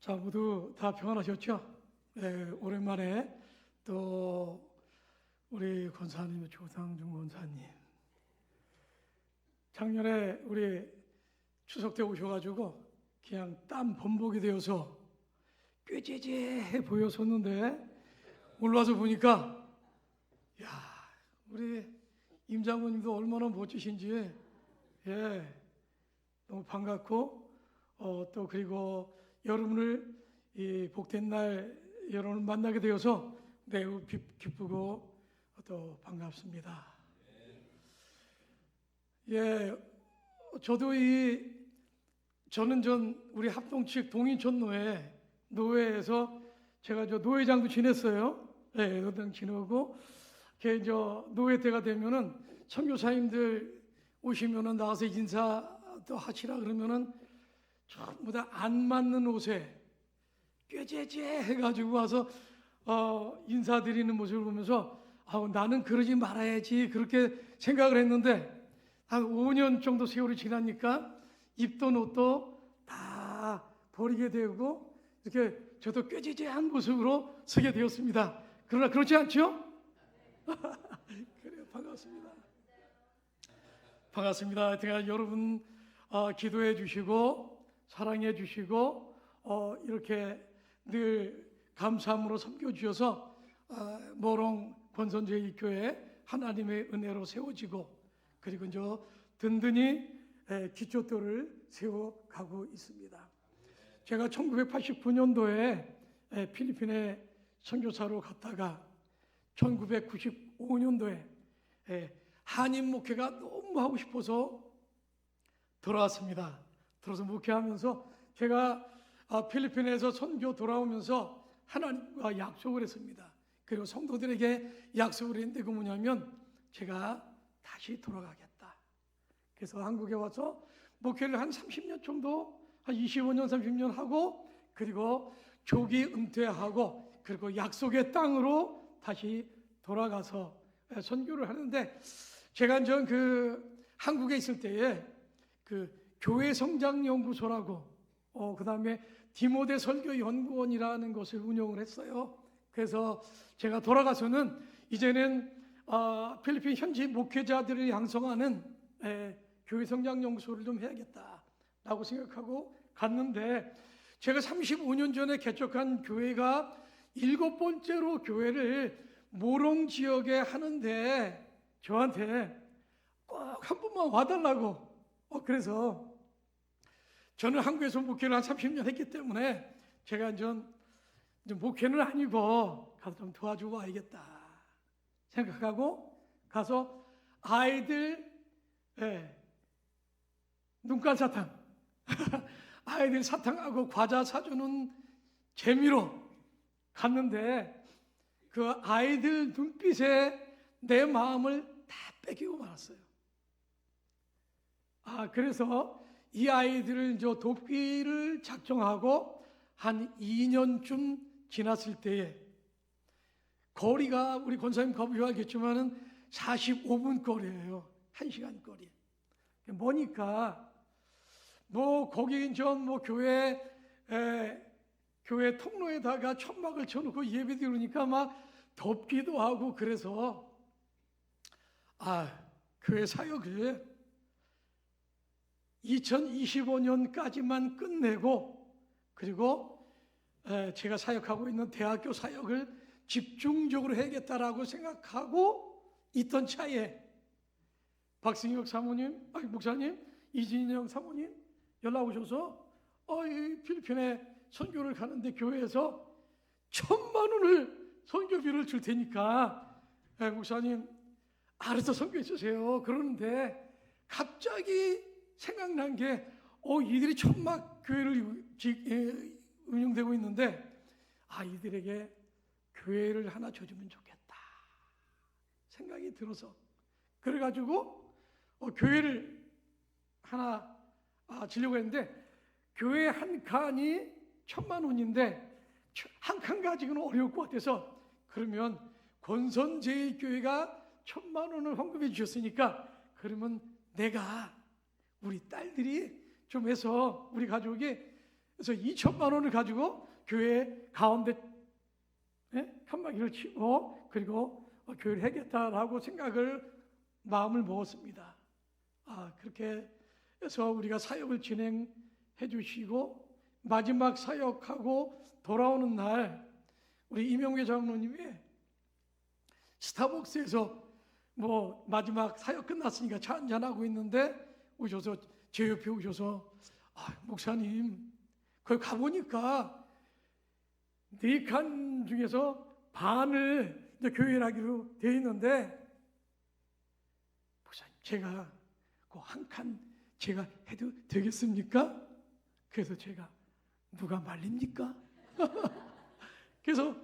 자, 모두 다 평안하셨죠? 네, 오랜만에 또 우리 권사님, 조상중 권사님, 작년에 우리 추석 때 오셔가지고 그냥 땀 범벅이 되어서 꾀죄죄해 보였었는데 오늘 와서 보니까 야, 우리 임 장모님도 얼마나 멋지신지, 너무 반갑고 또 그리고 여러분을 이 복된 날 여러분을 만나게 되어서 매우 기쁘고 또 반갑습니다. 저도 저는 우리 합동 측 동인촌 노회에서 제가 노회장도 지냈어요. 노회장 지내고 노회 때가 되면은 선교사님들 오시면은 나와서 인사도 하시라 그러면은 전부 다 안 맞는 옷에 꾀죄죄 해가지고 와서 인사드리는 모습을 보면서 나는 그러지 말아야지 그렇게 생각을 했는데 한 5년 정도 세월이 지나니까 입던 옷도 다 버리게 되고 이렇게 저도 꾀죄죄한 모습으로 서게 되었습니다. 그러나 그렇지 않죠? 그래요, 반갑습니다. 제가 여러분 기도해 주시고 사랑해 주시고 이렇게 늘 감사함으로 섬겨주셔서 모롱 권선제일교회 하나님의 은혜로 세워지고 그리고 든든히 기초돌을 세워가고 있습니다. 제가 1989년도에 필리핀에 선교사로 갔다가 1995년도에 한인 목회가 너무 하고 싶어서 돌아왔습니다. 들어서 목회하면서 제가 필리핀에서 선교 돌아오면서 하나님과 약속을 했습니다. 그리고 성도들에게 약속을 했는데 그 뭐냐면 제가 다시 돌아가겠다. 그래서 한국에 와서 목회를 한 30년 정도, 한 25년, 30년 하고 그리고 조기 은퇴하고 그리고 약속의 땅으로 다시 돌아가서 선교를 하는데 제가 한국에 있을 때에 교회 성장 연구소라고 그 다음에 디모데 설교 연구원이라는 것을 운영을 했어요. 그래서 제가 돌아가서는 이제는 필리핀 현지 목회자들을 양성하는 교회 성장 연구소를 좀 해야겠다라고 생각하고 갔는데 제가 35년 전에 개척한 교회가 7번째로 교회를 모롱 지역에 하는데 저한테 꼭 한 번만 와달라고 그래서 저는 한국에서 목회를 한 30년 했기 때문에 제가 이제 목회는 아니고 가서 좀 도와주고 와야겠다 생각하고 가서 아이들 눈깔 사탕 아이들 사탕하고 과자 사주는 재미로 갔는데 그 아이들 눈빛에 내 마음을 다 뺏기고 말았어요. 그래서 이 아이들을 돕기를 작정하고 한 2년쯤 지났을 때에 거리가 우리 권사님 가보셔야 알겠지만은 45분 거리예요. 1시간 거리. 뭐니까 거기 교회 통로에다가 천막을 쳐놓고 예배 드리니까 막 덥기도 하고 그래서 교회 사역을 2025년까지만 끝내고 그리고 제가 사역하고 있는 대학교 사역을 집중적으로 해야겠다라고 생각하고 있던 차에 박승혁 목사님, 이진영 사모님 연락 오셔서 필리핀에 선교를 가는데 교회에서 1,000만 원을 선교비를 줄 테니까 목사님 알아서 선교해 주세요. 그러는데 갑자기 생각난 게 이들이 천막 교회를 운영되고 있는데 이들에게 교회를 하나 줘주면 좋겠다 생각이 들어서 그래가지고 교회를 하나 지려고 했는데 교회 한 칸이 1,000만 원인데 한 칸 가지고는 어려울 것 같아서 그러면 권선제일교회가 1,000만 원을 헌금해 주셨으니까 그러면 내가 우리 딸들이 좀 해서 우리 가족이 그래서 2천만 원을 가지고 교회 가운데 칸막이를 치고 그리고 교회를 하겠다라고 마음을 먹었습니다. 그렇게 해서 우리가 사역을 진행해 주시고 마지막 사역하고 돌아오는 날 우리 이명계 장로님이 스타벅스에서 마지막 사역 끝났으니까 차 한잔하고 있는데 오셔서 제 옆에 오셔서 목사님 거기 가보니까 4칸 중에서 반을 이제 교회를 하기로 되어 있는데 목사님 제가 그 한 칸 제가 해도 되겠습니까? 그래서 제가 누가 말립니까? 그래서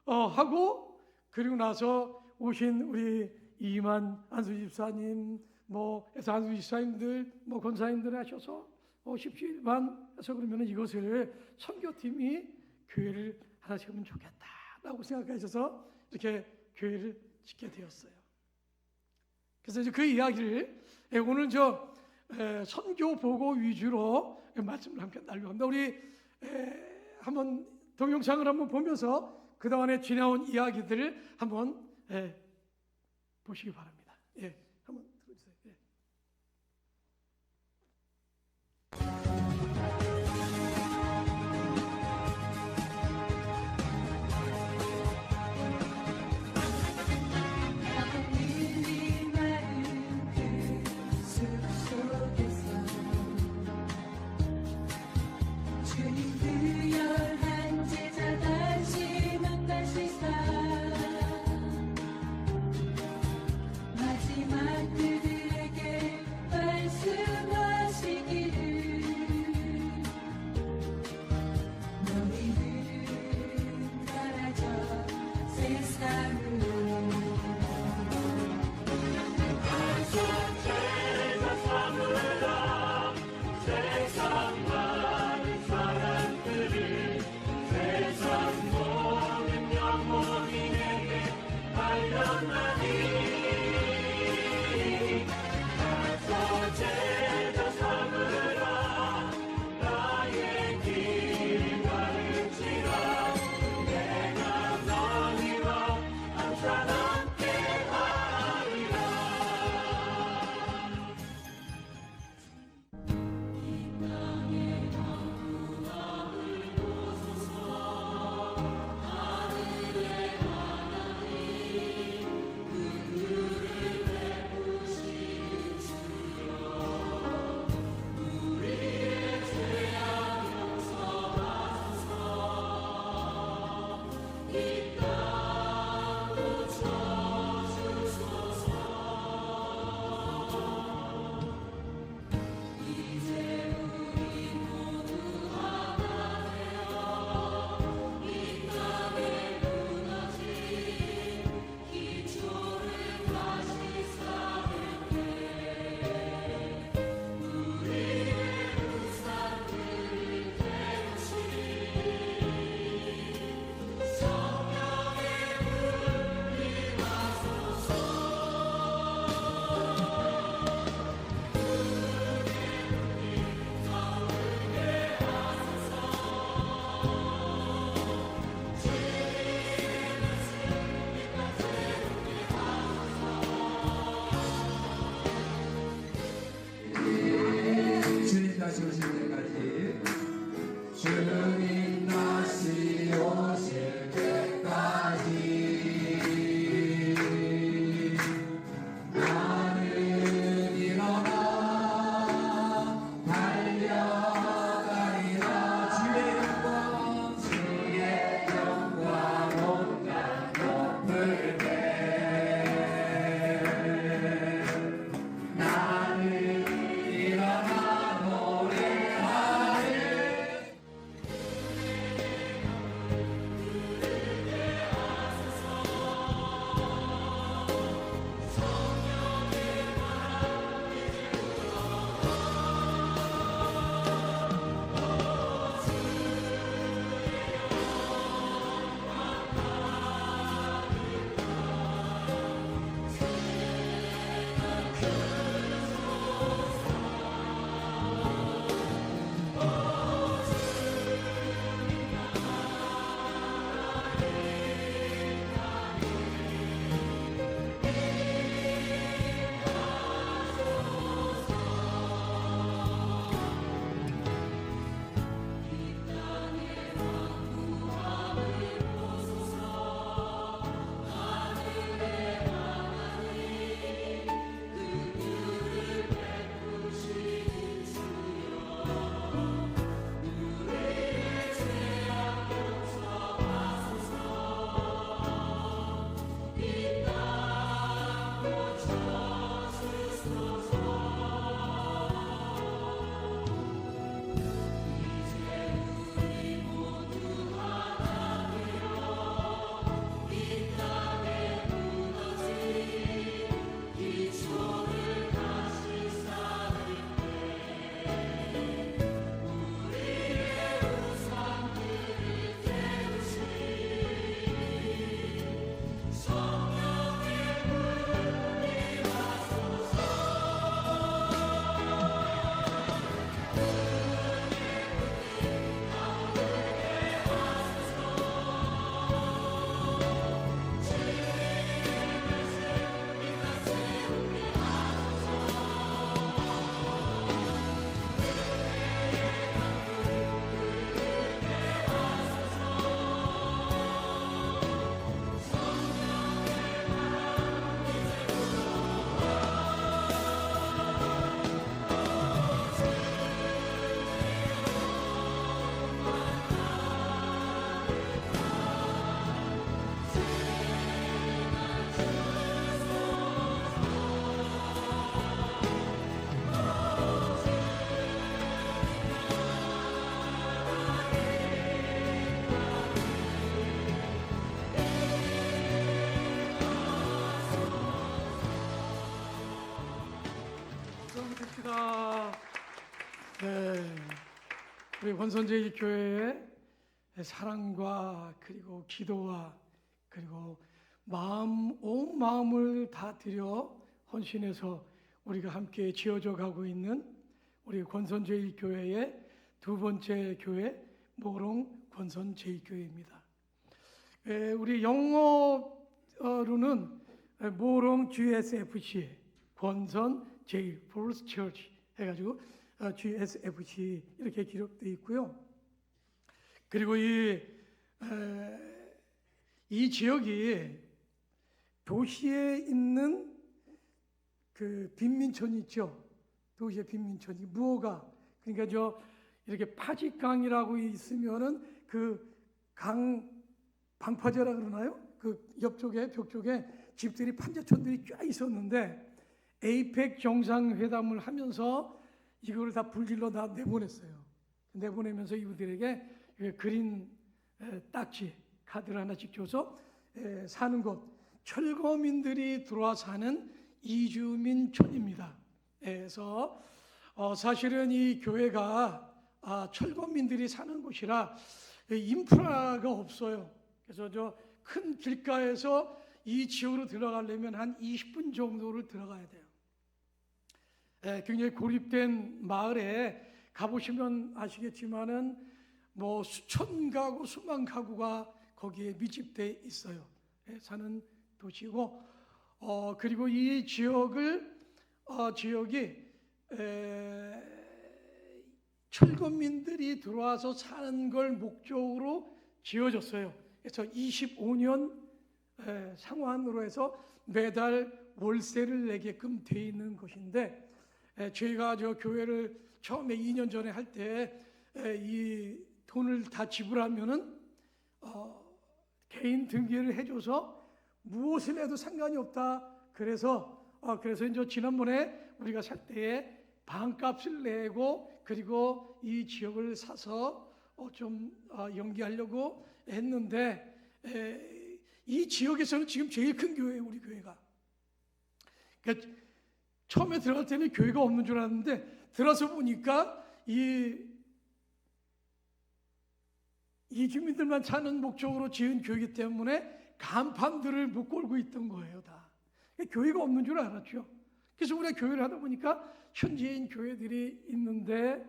하고 그리고 나서 오신 우리 이만 안수 집사님 해서 안수 집사님들 권사님들 하셔서 십시일반 해서 그러면 이것을 선교팀이 교회를 하나 세우면 좋겠다라고 생각하셔서 이렇게 교회를 짓게 되었어요. 그래서 이제 그 이야기를 오늘 선교 보고 위주로 말씀을 함께 나누려고 합니다. 우리 한번 동영상을 한번 보면서 그동안에 지나온 이야기들을 한번 보시기 바랍니다. 한번 들어주세요. 마지막 기도합시다. 네, 우리 권선제일교회의 사랑과 그리고 기도와 그리고 온 마음을 다 들여 헌신해서 우리가 함께 지어져 가고 있는 우리 권선제일교회의 두 번째 교회 모롱 권선제일교회입니다. 우리 영어로는 모롱 GSFC 권선 제일 First Church 해가지고 GSFC 이렇게 기록되어 있고요. 그리고 이 지역이 도시에 있는 그 빈민촌 있죠. 도시의 빈민촌이 무허가, 그러니까 이렇게 파직강이라고 있으면은 그 강 방파제라 그러나요? 그 옆쪽에 벽 쪽에 집들이 판자촌들이 쫙 있었는데 에이펙 정상회담을 하면서 이거를 다 불질러 다 내보냈어요. 내보내면서 이분들에게 그린 딱지 카드를 하나씩 줘서 사는 곳, 철거민들이 들어와 사는 이주민촌입니다. 그래서 사실은 이 교회가 철거민들이 사는 곳이라 인프라가 없어요. 그래서 큰 길가에서 이 지역으로 들어가려면 한 20분 정도를 들어가야 돼요. 굉장히 고립된 마을에 가보시면 아시겠지만은 뭐 수천 가구, 수만 가구가 거기에 밀집돼 있어요. 사는 도시고, 그리고 이 지역이 철거민들이 들어와서 사는 걸 목적으로 지어졌어요. 그래서 25년 상환으로 해서 매달 월세를 내게끔 돼 있는 것인데, 저희가 교회를 처음에 2년 전에 할 때 이 돈을 다 지불하면은 개인 등기를 해줘서 무엇을 해도 상관이 없다. 그래서 이제 지난번에 우리가 살 때에 반값을 내고 그리고 이 지역을 사서 좀 연기하려고 했는데, 이 지역에서는 지금 제일 큰 교회예요, 우리 교회가. 그러니까 처음에 들어갈 때는 교회가 없는 줄 알았는데 들어서 보니까 이 주민들만 사는 목적으로 지은 교회이기 때문에 간판들을 못 걸고 있던 거예요, 다. 교회가 없는 줄 알았죠. 그래서 우리가 교회를 하다 보니까 현지인 교회들이 있는데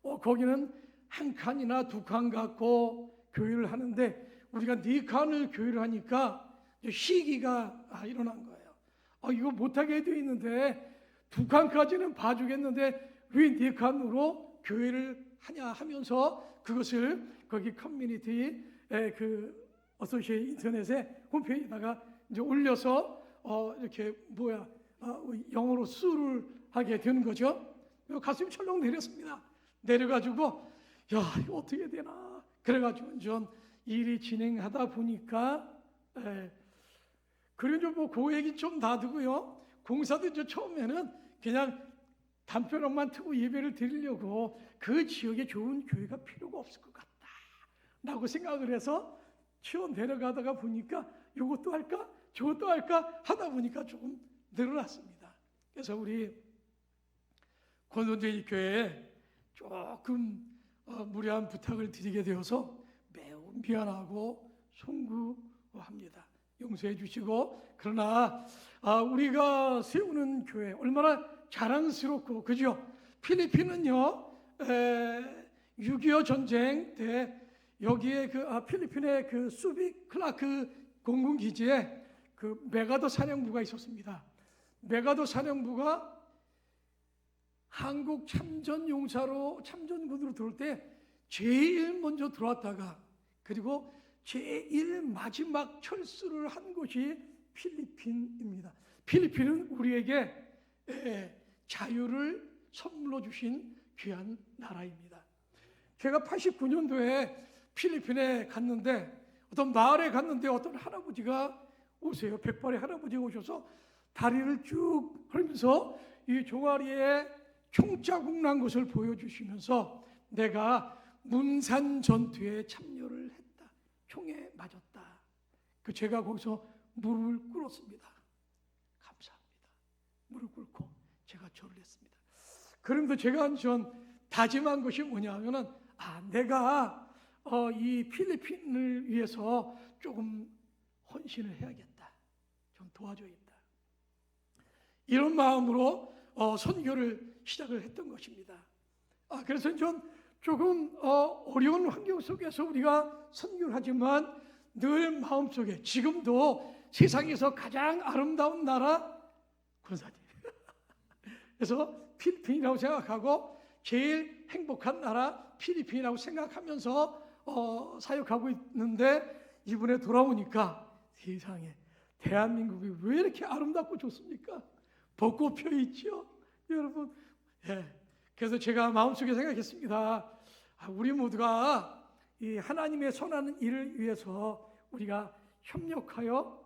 거기는 한 칸이나 두 칸 갖고 교회를 하는데 우리가 네 칸을 교회를 하니까 시기가 일어난 거예요. 이거 못하게 돼 있는데 두 칸까지는 봐주겠는데 왜 네 칸으로 교회를 하냐 하면서 그것을 거기 커뮤니티 어소시에이션 인터넷에 홈페이지에다가 이제 올려서 이렇게 영어로 수를 하게 되는 거죠. 가슴이 철렁 내렸습니다. 내려가지고 야, 이거 어떻게 해야 되나. 그래가지고 좀 일이 진행하다 보니까 그런 그 얘기 좀 놔두고요. 공사도 이제 처음에는 그냥 담벼락만 트고 예배를 드리려고 그 지역에 좋은 교회가 필요가 없을 것 같다라고 생각을 해서 치워 내려가다가 보니까 이것도 할까 저것도 할까 하다 보니까 조금 늘어났습니다. 그래서 우리 권선제일교회에 조금 무리한 부탁을 드리게 되어서 매우 미안하고 송구합니다. 용서해 주시고, 그러나 우리가 세우는 교회 얼마나 자랑스럽고, 그죠? 필리핀은요 6.25 전쟁 때 여기에 필리핀의 그 수빅 클라크 공군기지에 그 메가더 사령부가 있었습니다. 메가더 사령부가 한국 참전군으로 들어올 때 제일 먼저 들어왔다가 그리고 제일 마지막 철수를 한 곳이 필리핀입니다. 필리핀은 우리에게 자유를 선물로 주신 귀한 나라입니다. 제가 89년도에 필리핀에 갔는데 어떤 마을에 갔는데 어떤 할아버지가 오세요. 백발의 할아버지가 오셔서 다리를 쭉 걸면서 이 종아리에 총자국 난 것을 보여주시면서 내가 문산 전투에 참여를 했다. 총에 맞았다. 제가 거기서 무릎을 꿇었습니다. 감사합니다. 무릎 꿇고 제가 절을 했습니다. 그럼도 제가 전 다짐한 것이 뭐냐 하면은 내가 이 필리핀을 위해서 조금 헌신을 해야겠다. 좀 도와줘야겠다. 이런 마음으로 선교를 시작을 했던 것입니다. 그래서 전 조금 어려운 환경 속에서 우리가 선교를 하지만 늘 마음속에 지금도 세상에서 가장 아름다운 나라 군산이 그래서 필리핀이라고 생각하고 제일 행복한 나라 필리핀이라고 생각하면서 사역하고 있는데 이번에 돌아오니까 세상에 대한민국이 왜 이렇게 아름답고 좋습니까? 벚꽃 펴 있죠, 여러분. 그래서 제가 마음속에 생각했습니다. 우리 모두가 이 하나님의 선하는 일을 위해서 우리가 협력하여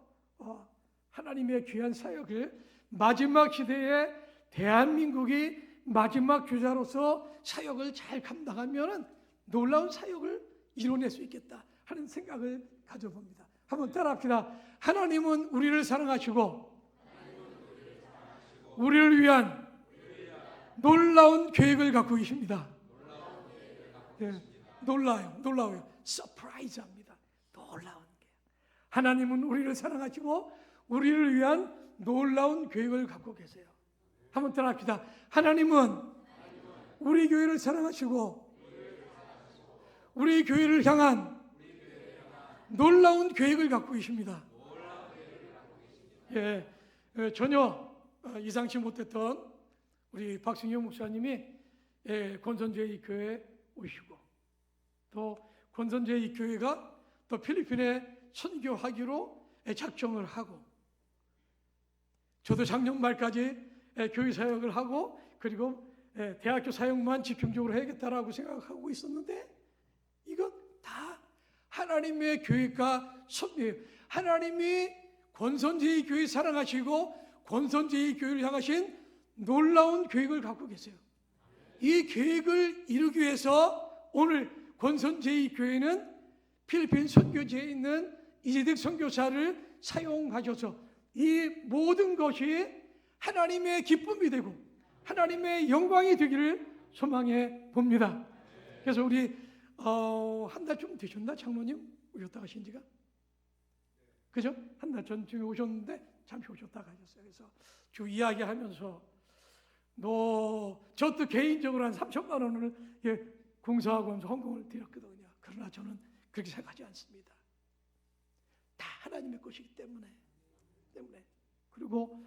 하나님의 귀한 사역을 마지막 시대에 대한민국이 마지막 교자로서 사역을 잘 감당하면 놀라운 사역을 이뤄낼 수 있겠다 하는 생각을 가져봅니다. 한번 따라합시다. 하나님은 우리를 사랑하시고 우리를 위한 놀라운 계획을 갖고 계십니다. 놀라워요. 서프라이즈합니다. 놀라운 게. 하나님은 우리를 사랑하시고 우리를 위한 놀라운 계획을 갖고 계세요. 한번 따라합시다. 하나님은 우리 교회를 사랑하시고 우리 교회를 향한 놀라운 계획을 갖고 계십니다. 전혀 이상치 못했던 우리 박승영 목사님이 권선제이 교회에 오시고 또 권선제이 교회가 또 필리핀에 선교하기로 작정을 하고 저도 작년 말까지 교회 사역을 하고 그리고 대학교 사역만 집중적으로 해야겠다라고 생각하고 있었는데 이건 다 하나님의 계획과 섭리예요. 하나님이 권선제이 교회 사랑하시고 권선제이 교회를 향하신 놀라운 계획을 갖고 계세요. 이 계획을 이루기 위해서 오늘 권선제이 교회는 필리핀 선교지에 있는 이재득 선교사를 사용하셔서 이 모든 것이 하나님의 기쁨이 되고 하나님의 영광이 되기를 소망해 봅니다. 그래서 우리 한 달쯤 되셨나 장로님 오셨다 가신 지가? 그죠? 한 달 전쯤에 오셨는데 잠시 오셨다 가셨어요. 그래서 주 이야기하면서 저도 개인적으로 한 3천만 원을 공사하고 하면서 헌금을 드렸거든요. 그러나 저는 그렇게 생각하지 않습니다. 다 하나님의 것이기 때문에. 그리고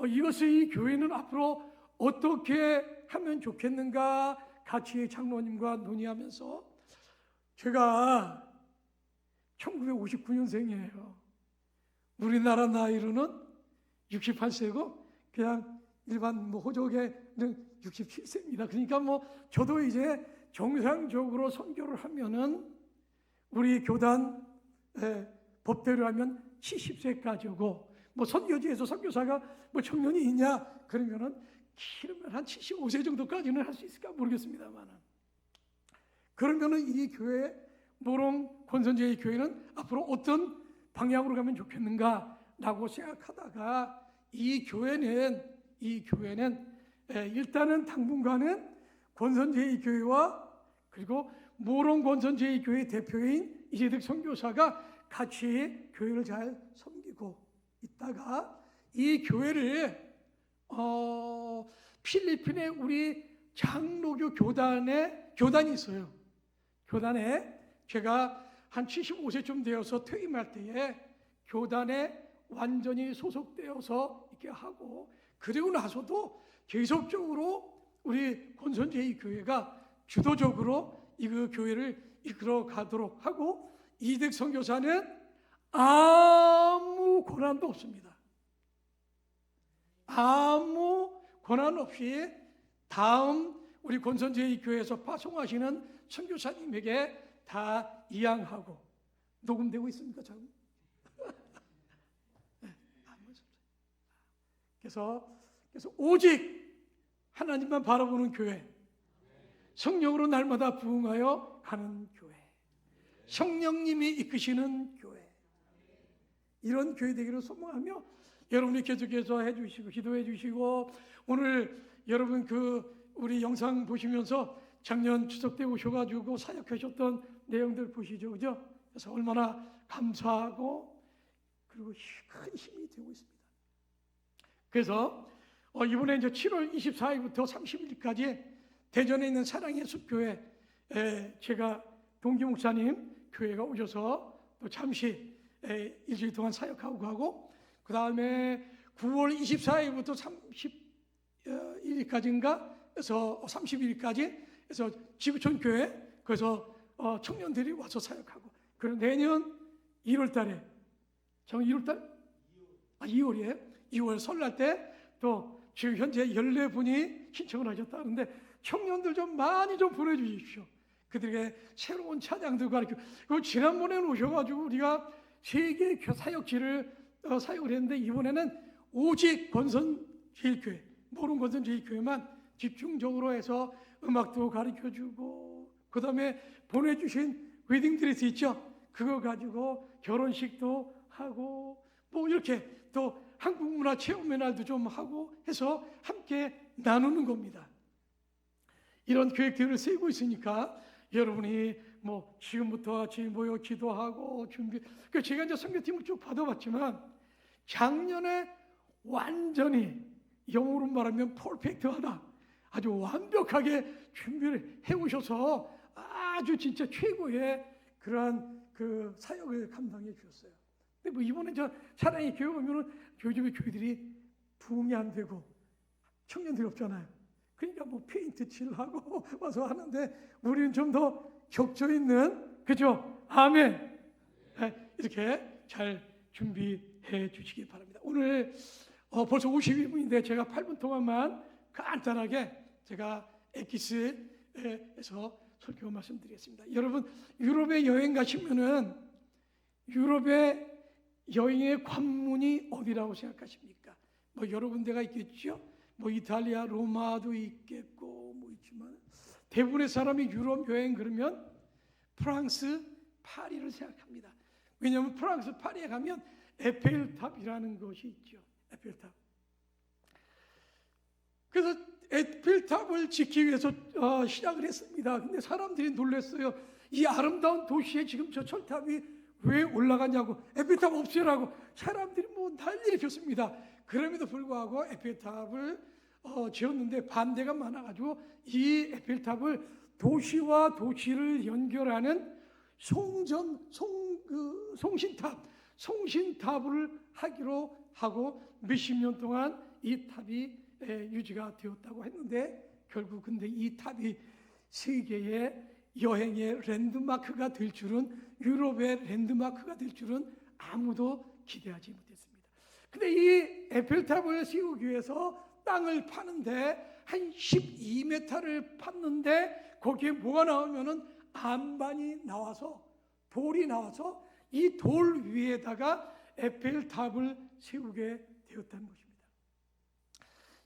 이것을 이 교회는 앞으로 어떻게 하면 좋겠는가 같이 장로님과 논의하면서 제가 1959년생이에요. 우리나라 나이로는 68세고 그냥 일반 호족에는 67세입니다. 그러니까 저도 이제 정상적으로 선교를 하면은 우리 교단 법대로 하면 70세까지고 선교지에서 선교사가 청년이 있냐 그러면은 길으면 한 75세 정도까지는 할 수 있을까 모르겠습니다만은 그러면은 이 교회 모롱 권선제의 교회는 앞으로 어떤 방향으로 가면 좋겠는가라고 생각하다가 이 교회는 일단은 당분간은 권선제의 교회와 그리고 모롱 권선제의 교회 대표인 이재득 선교사가 같이 교회를 잘 섬기고 있다가 이 교회를 필리핀에 우리 장로교 교단이 있어요. 교단에 제가 한 75세쯤 되어서 퇴임할 때에 교단에 완전히 소속되어서 이렇게 하고 그리고 나서도 계속적으로 우리 권선제이 교회가 주도적으로 이 교회를 이끌어 가도록 하고 이득 선교사는 아무 고난도 없습니다. 아무 고난 없이 다음 우리 권선제이 교회에서 파송하시는 선교사님에게 다 이양하고 녹음되고 있습니까? 참. 그래서 오직 하나님만 바라보는 교회, 성령으로 날마다 부흥하여 가는 교회, 성령님이 이끄시는 교회, 이런 교회 되기를 소망하며 여러분이 계속해서 해주시고 기도해 주시고 오늘 여러분 우리 영상 보시면서 작년 추석 때 오셔가지고 사역하셨던 내용들 보시죠, 그죠? 그래서 얼마나 감사하고 그리고 큰 힘이 되고 있습니다. 그래서 이번에 이제 7월 24일부터 30일까지 대전에 있는 사랑의 숲교회, 제가 동기 목사님 교회가 오셔서 또 잠시 일주일 동안 사역하고 가고, 그 다음에 9월 24일부터 31일까지인가 그래서 31일까지 그래서 지구촌 교회, 그래서 청년들이 와서 사역하고, 그리고 내년 2월 달에 2월이에요. 2월 설날 때 또 지금 현재 14분이 신청을 하셨다는데 청년들 좀 많이 좀 보내주십시오. 그들에게 새로운 찬양들 가르치고, 그리고 지난번에 오셔가지고 우리가 3개 사역지를 사역을 했는데, 이번에는 오직 권선제일교회, 모른 권선제일교회만 집중적으로 해서 음악도 가르쳐주고, 그 다음에 보내주신 웨딩드레스 있죠? 그거 가지고 결혼식도 하고, 뭐 이렇게 또 한국문화 체험의 날도 좀 하고 해서 함께 나누는 겁니다. 이런 계획들을 세우고 있으니까 여러분이 뭐 지금부터 같이 모여 기도하고 준비. 제가 이제 선교팀을 쭉 받아봤지만 작년에 완전히 영어로 말하면 퍼펙트하다, 아주 완벽하게 준비를 해오셔서 아주 진짜 최고의 그러한 그 사역을 감당해 주셨어요. 근데 뭐 이번에 저 사랑의 교회 오면은 요즘에 교회들이 부흥이 안 되고 청년들이 없잖아요. 그러니까 뭐 페인트 칠하고 와서 하는데 우리는 좀 더 격조 있는, 그죠? 아멘. 이렇게 잘 준비해 주시기 바랍니다. 오늘 벌써 52분인데 제가 8분 동안만 간단하게 제가 엑기스에서 설교 말씀드리겠습니다. 여러분, 유럽에 여행 가시면은 유럽의 여행의 관문이 어디라고 생각하십니까? 뭐 여러 군데가 있겠죠. 뭐 이탈리아 로마도 있겠고 뭐 있지만 대부분의 사람이 유럽 여행 그러면 프랑스 파리를 생각합니다. 왜냐하면 프랑스 파리에 가면 에펠탑이라는 것이 있죠. 에펠탑. 그래서 에펠탑을 짓기 위해서 시작을 했습니다. 근데 사람들이 놀랐어요. 이 아름다운 도시에 지금 저 철탑이 왜 올라가냐고, 에펠탑 없애라고 사람들이 뭐 난리를 폈습니다. 그럼에도 불구하고 에펠탑을 지었는데 반대가 많아가지고 이 에펠탑을 도시와 도시를 연결하는 송신탑을 하기로 하고 몇십 년 동안 이 탑이 유지가 되었다고 했는데, 결국 근데 이 탑이 세계의 여행의 랜드마크가 될 줄은, 유럽의 랜드마크가 될 줄은 아무도 기대하지 못했습니다. 근데 이 에펠탑을 세우기 위해서 땅을 파는데 한 12m를 팠는데 거기에 뭐가 나오면은 안반이 나와서, 돌이 나와서 이 돌 위에다가 에펠탑을 세우게 되었다는 것입니다.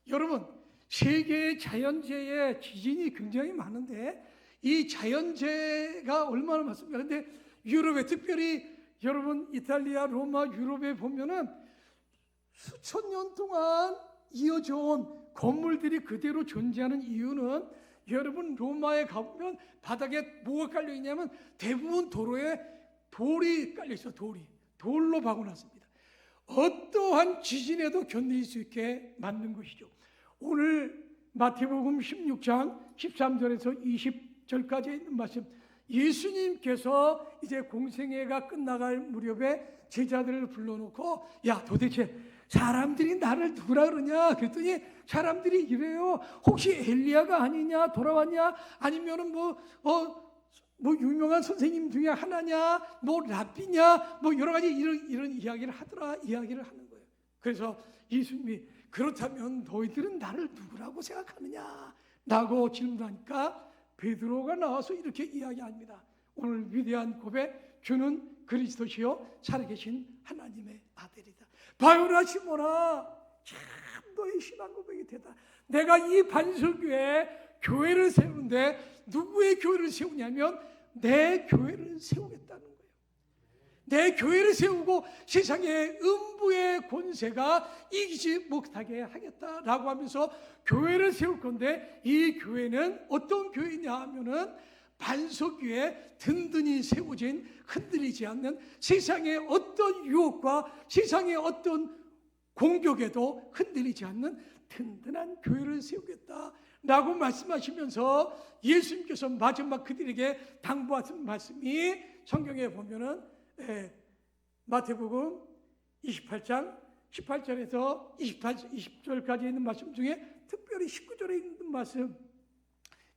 여러분, 세계의 자연재해, 지진이 굉장히 많은데 이 자연재해가 얼마나 많습니까? 근데 유럽에, 특별히 여러분 이탈리아, 로마, 유럽에 보면은 수천 년 동안 이어져 온 건물들이 그대로 존재하는 이유는, 여러분 로마에 가보면 바닥에 뭐가 깔려 있냐면 대부분 도로에 돌이 깔려 있어요. 돌로 박아놨습니다. 어떠한 지진에도 견딜 수 있게 만든 것이죠. 오늘 마태복음 16장 13절에서 20절까지 있는 말씀, 예수님께서 이제 공생애가 끝나갈 무렵에 제자들을 불러놓고, 야 도대체 사람들이 나를 누구라 그러냐 그랬더니 사람들이 이래요. 혹시 엘리야가 아니냐, 돌아왔냐, 아니면은 뭐 유명한 선생님 중에 하나냐, 뭐 랍비냐, 뭐 여러 가지 이런 이야기를 하는 거예요. 그래서 예수님이 그렇다면 너희들은 나를 누구라고 생각하느냐 라고 질문하니까 베드로가 나와서 이렇게 이야기합니다. 오늘 위대한 고백, 주는 그리스도시요 살아계신 하나님의 아들이다. 바요나 시몬아, 참 너의 신앙 고백이 되다. 내가 이 반석교회에 교회를 세우는데 누구의 교회를 세우냐면 내 교회를 세우겠다는 거예요. 내 교회를 세우고 세상의 음부의 권세가 이기지 못하게 하겠다라고 하면서 교회를 세울 건데, 이 교회는 어떤 교회냐 하면은 반석 위에 든든히 세워진, 흔들리지 않는, 세상의 어떤 유혹과 세상의 어떤 공격에도 흔들리지 않는 든든한 교회를 세우겠다라고 말씀하시면서 예수님께서 마지막 그들에게 당부하신 말씀이 성경에 보면은 마태복음 28장 18절에서 20절까지 있는 말씀 중에 특별히 19절에 있는 말씀,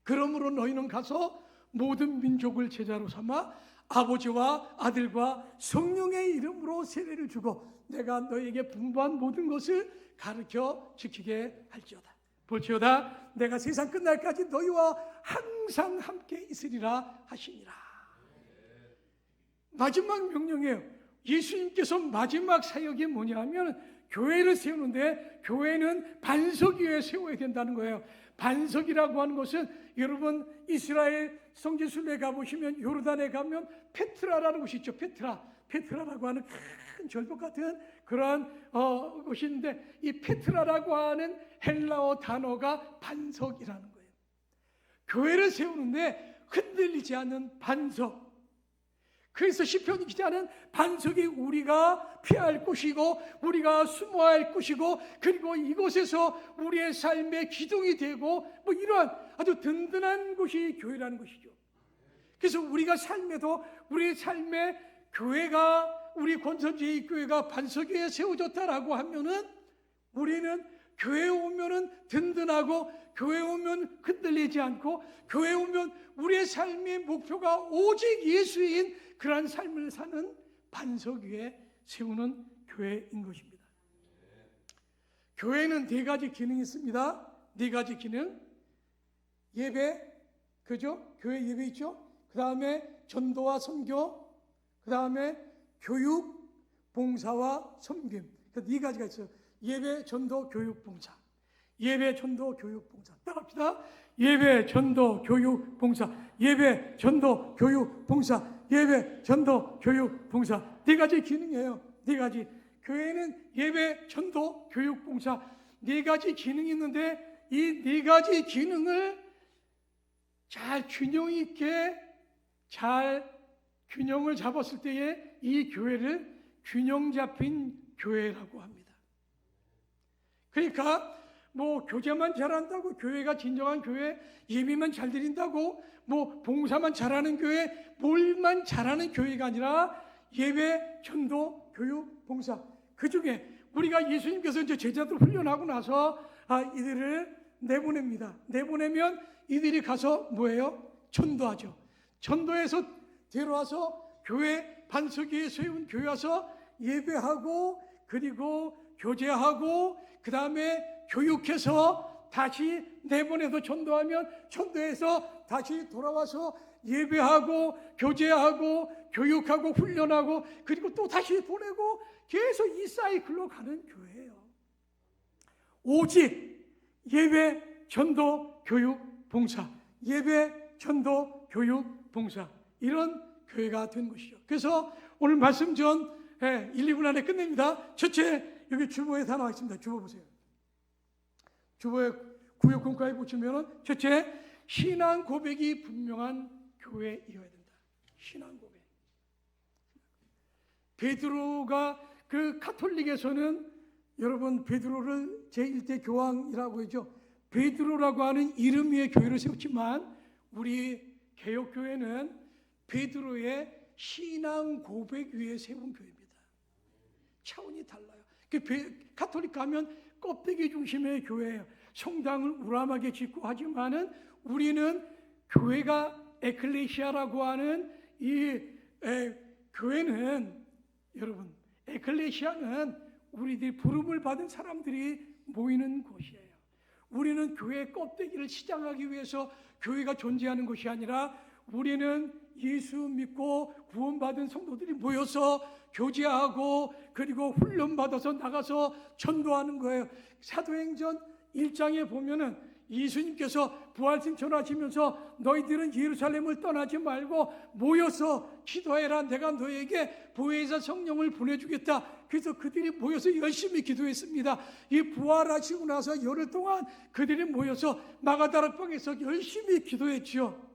그러므로 너희는 가서 모든 민족을 제자로 삼아 아버지와 아들과 성령의 이름으로 세례를 주고 내가 너희에게 분부한 모든 것을 가르쳐 지키게 할지어다. 볼지어다 내가 세상 끝날까지 너희와 항상 함께 있으리라 하시니라. 마지막 명령이에요. 예수님께서 마지막 사역이 뭐냐 하면 교회를 세우는데, 교회는 반석 위에 세워야 된다는 거예요. 반석이라고 하는 것은, 여러분 이스라엘 성지순례 가보시면 요르단에 가면 페트라라는 곳이 있죠. 페트라라고 하는 큰 절벽 같은 그러한 곳이 있는데, 이 페트라라고 하는 헬라어 단어가 반석이라는 거예요. 교회를 세우는데 흔들리지 않는 반석. 그래서 시편 기자는 반석이 우리가 피할 곳이고 우리가 숨어야 할 곳이고, 그리고 이곳에서 우리의 삶의 기둥이 되고, 뭐 이러한 아주 든든한 곳이 교회라는 것이죠. 그래서 우리가 삶에도, 우리 삶의 교회가, 우리 권선제의 교회가 반석 위에 세워졌다라고 하면은, 우리는 교회에 오면은 든든하고, 교회에 오면 흔들리지 않고, 교회에 오면 우리의 삶의 목표가 오직 예수인 그러한 삶을 사는 반석 위에 세우는 교회인 것입니다. 교회는 네 가지 기능이 있습니다. 네 가지 기능. 예배, 그죠? 교회 예배 있죠? 그 다음에 전도와 선교, 그 다음에 교육, 봉사와 섬김. 네 가지가 있어요. 예배, 전도, 교육, 봉사. 예배, 전도, 교육, 봉사. 따라합시다. 예배, 전도, 교육, 봉사. 예배, 전도, 교육, 봉사. 예배, 전도, 교육, 봉사. 네 가지 기능이에요. 네 가지. 교회는 예배, 전도, 교육, 봉사. 네 가지 기능이 있는데, 이 네 가지 기능을 잘 균형 있게 잘 균형을 잡았을 때에 이 교회를 균형 잡힌 교회라고 합니다. 그러니까 뭐 교제만 잘한다고 교회가 진정한 교회, 예배만 잘 드린다고 뭐 봉사만 잘하는 교회, 뭘만 잘하는 교회가 아니라 예배, 전도, 교육, 봉사. 그 중에 우리가 예수님께서 이제 제자들 훈련하고 나서 이들을 내보냅니다. 내보내면 이들이 가서 뭐예요? 전도하죠. 전도해서 데려와서 교회 반석 위에 세운 교회 와서 예배하고, 그리고 교제하고, 그 다음에 교육해서 다시 내보내서 전도하면, 전도해서 다시 돌아와서 예배하고, 교제하고, 교육하고, 훈련하고, 그리고 또 다시 보내고, 계속 이 사이클로 가는 교회예요. 오직 예배, 전도, 교육, 봉사. 예배, 전도, 교육, 봉사. 이런 교회가 된 것이죠. 그래서 오늘 말씀 전 1, 2분 안에 끝냅니다. 첫째, 여기 주보에 다 나와 있습니다. 주보 보세요. 주보에 구역 공과에 보시면은, 첫째, 신앙 고백이 분명한 교회이어야 된다. 신앙 고백. 베드로가 그 카톨릭에서는, 여러분 베드로를 제1대 교황이라고 하죠. 베드로라고 하는 이름 위에 교회를 세웠지만, 우리 개혁교회는 베드로의 신앙 고백 위에 세운 교회입니다. 차원이 달라요. 카톨릭 가면 껍데기 중심의 교회예요. 성당을 우람하게 짓고 하지만은, 우리는 교회가 에클레시아라고 하는 이 교회는, 여러분 에클레시아는 우리들이 부름을 받은 사람들이 모이는 곳이에요. 우리는 교회의 껍데기를 시장하기 위해서 교회가 존재하는 것이 아니라, 우리는 예수 믿고 구원받은 성도들이 모여서 교제하고, 그리고 훈련받아서 나가서 전도하는 거예요. 사도행전 1장에 보면은 예수님께서 부활 승천하시면서 너희들은 예루살렘을 떠나지 말고 모여서 기도해라. 내가 너에게 보혜사 성령을 보내주겠다. 그래서 그들이 모여서 열심히 기도했습니다. 이 부활하시고 나서 열흘 동안 그들이 모여서 마가다락방에서 열심히 기도했지요.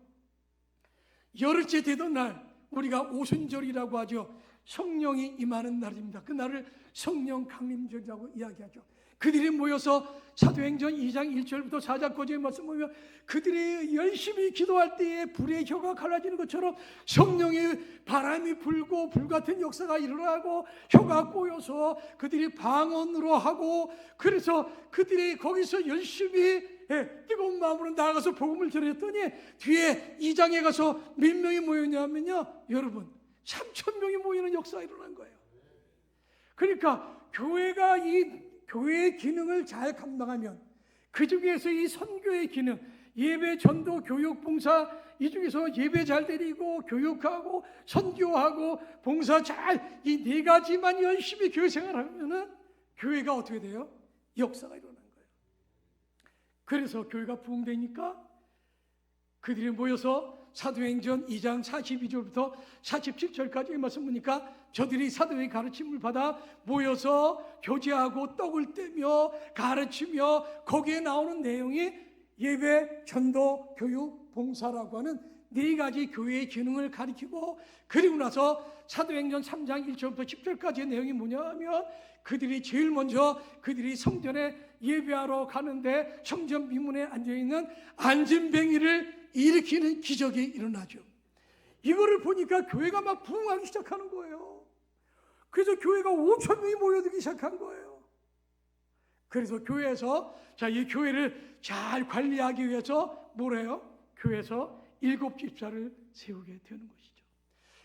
열흘째 되던 날, 우리가 오순절이라고 하죠. 성령이 임하는 날입니다. 그 날을 성령 강림절이라고 이야기하죠. 그들이 모여서 사도행전 2장 1절부터 4장까지의 말씀 보면 그들이 열심히 기도할 때에 불의 혀가 갈라지는 것처럼 성령의 바람이 불고 불같은 역사가 일어나고 혀가 꼬여서 그들이 방언으로 하고, 그래서 그들이 거기서 열심히 뜨거운 마음으로 나아가서 복음을 전했더니 뒤에 2장에 가서 몇 명이 모였냐면요, 여러분 3,000명이 모이는 역사가 일어난 거예요. 그러니까 교회가 이 교회의 기능을 잘 감당하면, 그 중에서 이 선교의 기능, 예배, 전도, 교육, 봉사, 이 중에서 예배 잘 드리고 교육하고 선교하고 봉사 잘, 이 네 가지만 열심히 교회 생활하면은 교회가 어떻게 돼요? 역사가 일어나는 거예요. 그래서 교회가 부흥되니까 그들이 모여서 사도행전 2장 42절부터 47절까지 말씀 보니까 저들이 사도의 가르침을 받아 모여서 교제하고 떡을 떼며 가르치며, 거기에 나오는 내용이 예배, 전도, 교육, 봉사라고 하는 네 가지 교회의 기능을 가리키고, 그리고 나서 사도행전 3장 1절부터 10절까지의 내용이 뭐냐 하면 그들이 제일 먼저 그들이 성전에 예배하러 가는데 성전 미문에 앉아있는 안진뱅이를 일으키는 기적이 일어나죠. 이거를 보니까 교회가 막 부흥하기 시작하는 거예요. 그래서 교회가 5,000명이 모여들기 시작한 거예요. 그래서 교회에서 이 교회를 잘 관리하기 위해서 뭐래요? 교회에서 7집사를 세우게 되는 것이죠.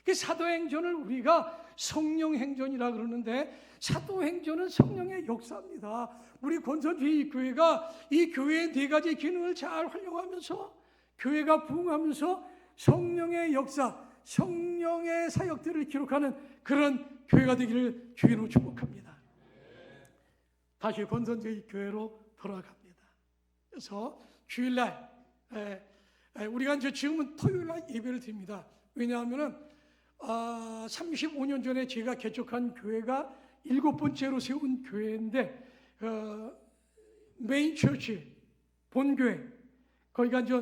그 사도행전을 우리가 성령행전이라 그러는데, 사도행전은 성령의 역사입니다. 우리 권선주의 교회가 이 교회의 네 가지 기능을 잘 활용하면서 교회가 부흥하면서 성령의 역사, 성령의 사역들을 기록하는 그런 교회가 되기를 주님으로 축복합니다. 다시 권선주의 교회로 돌아갑니다. 그래서 주일날 우리가 이제 지금은 토요일날 예배를 드립니다. 왜냐하면은 35년 전에 제가 개척한 교회가 7번째로 세운 교회인데, 메인 처치 본교회, 거기가 이제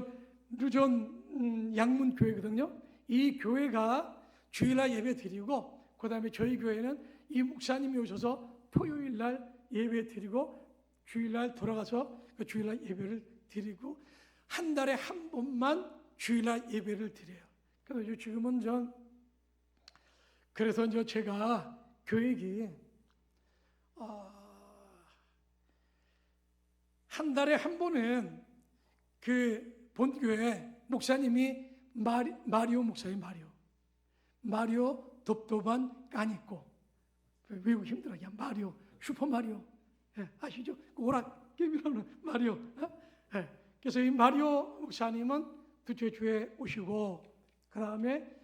누전 양문교회거든요. 이 교회가 주일날 예배 드리고, 그 다음에 저희 교회는 이 목사님이 오셔서 토요일날 예배 드리고 주일날 돌아가서 그 주일날 예배를 드리고, 한 달에 한 번만 주일날 예배를 드려요. 그래서 지금은 그래서 이제 제가 계획이 한 달에 한 번은 그 본교회 목사님이 마리오 목사님, 마리오 덥덥한 까니꼬, 외우기 힘들어요. 마리오, 슈퍼 마리오, 아시죠? 오락게임이라는 마리오. 그래서 이 마리오 목사님은 두째 주에 오시고, 그 다음에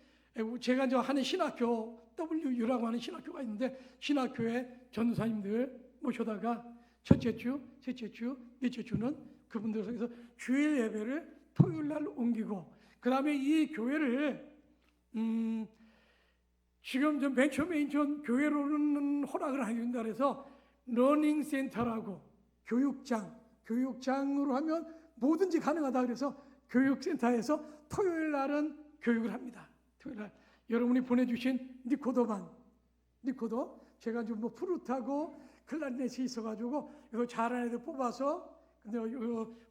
제가 이제 하는 신학교, WU라고 하는 신학교가 있는데, 신학교에 전도사님들 모셔다가 첫째 주, 셋째 주, 넷째 주는 그분들 속에서 주일 예배를 토요일 날 옮기고, 그 다음에 이 교회를 지금 맨 처음에 인천 교회로는 허락을 하게 된다 그래서 러닝 센터라고, 교육장으로 하면 뭐든지 가능하다 그래서 교육센터에서 토요일 날은 교육을 합니다. 토요일 날 여러분이 보내주신 니코도 제가 좀 프루트하고 클라리넷이 있어가지고 이거 잘하는 애들 뽑아서 근데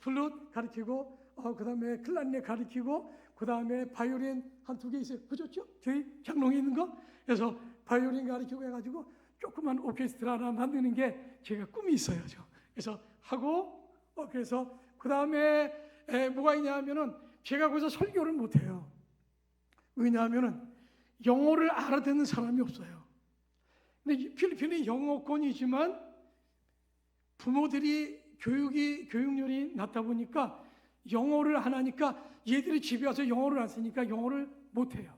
플룻 가르치고, 그 다음에 클라리넷 가르치고, 그 다음에 바이올린 한 2개 있어요. 그렇죠? 저희 장롱에 있는 거. 그래서 바이올린 가르치고 해가지고 조그만 오케스트라 하나 만드는 게 제가 꿈이 있어요. 그래서 하고, 그래서 그 다음에 뭐가 있냐면은 제가 거기서 설교를 못해요. 왜냐하면은 영어를 알아듣는 사람이 없어요. 근데 필리핀이 영어권이지만 부모들이 교육열이 낮다 보니까 영어를 안 하니까 얘들이 집에 와서 영어를 안 쓰니까 영어를 못해요.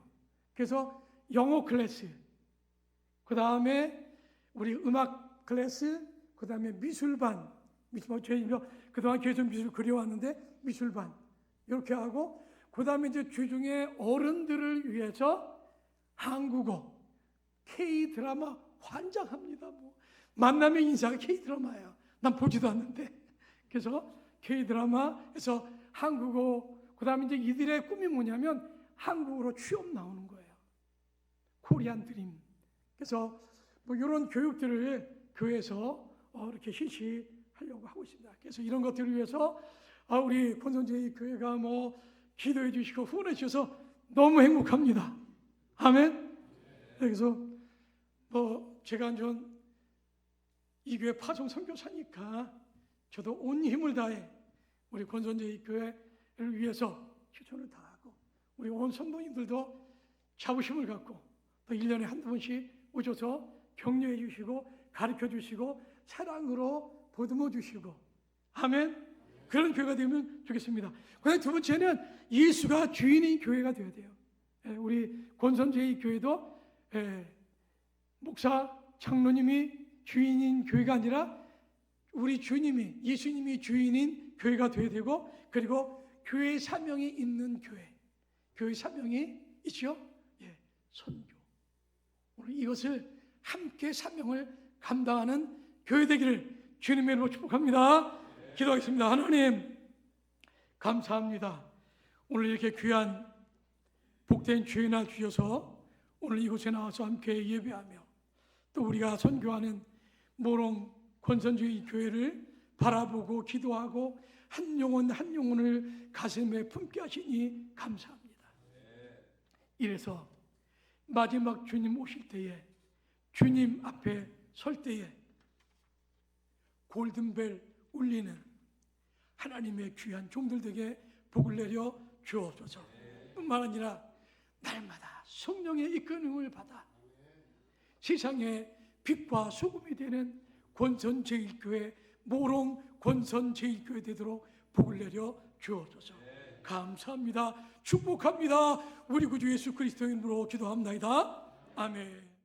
그래서 영어 클래스, 그 다음에 우리 음악 클래스, 그 다음에 미술반, 그동안 계속 미술 그려왔는데 미술반 이렇게 하고, 그 다음에 이제 주중에 어른들을 위해서 한국어 K-드라마 환장합니다. 뭐 만남의 인사가 K-드라마예요. 난 보지도 않는데. 그래서 K-드라마에서 한국어, 그 다음에 이제 이들의 꿈이 뭐냐면 한국어로 취업 나오는 거예요. 코리안 드림. 그래서 뭐 이런 교육들을 교회에서 이렇게 실시하려고 하고 있습니다. 그래서 이런 것들을 위해서 우리 권선제이 교회가 뭐 기도해 주시고 후원해 주셔서 너무 행복합니다. 아멘. 그래서 뭐 제가 이 교회 파송 선교사니까 저도 온 힘을 다해 우리 권선제이 교회를 위해서 추천을 다하고, 우리 온 성도님들도 자부심을 갖고 또 1년에 한두 번씩 오셔서 격려해 주시고 가르쳐 주시고 사랑으로 보듬어 주시고, 아멘. 그런 교회가 되면 좋겠습니다. 그다음에 두 번째는 예수가 주인인 교회가 되어야 돼요. 우리 권선제이 교회도 목사 장로님이 주인인 교회가 아니라 우리 주님이, 예수님이 주인인 교회가 되어야 되고, 그리고 교회의 사명이 있는 교회, 교회 사명이 있죠. 선교. 오늘 이것을 함께 사명을 감당하는 교회 되기를 주님의 이름으로 축복합니다. 기도하겠습니다. 하나님 감사합니다. 오늘 이렇게 귀한 복된 주의 날 주셔서 오늘 이곳에 나와서 함께 예배하며 또 우리가 선교하는 모롱 권선주의 교회를 바라보고 기도하고 한 영혼 한 영혼을 가슴에 품게 하시니 감사합니다. 이래서 마지막 주님 오실 때에, 주님 앞에 설 때에 골든벨 울리는 하나님의 귀한 종들 되게 복을 내려 주옵소서. 뿐만 아니라 날마다 성령의 이끌림을 받아 세상의 빛과 소금이 되는 권선제일교회, 모롱 권선제일교회 되도록 복을 내려 주옵소서. 감사합니다. 축복합니다. 우리 구주 예수 그리스도의 이름으로 기도합니다. 아멘.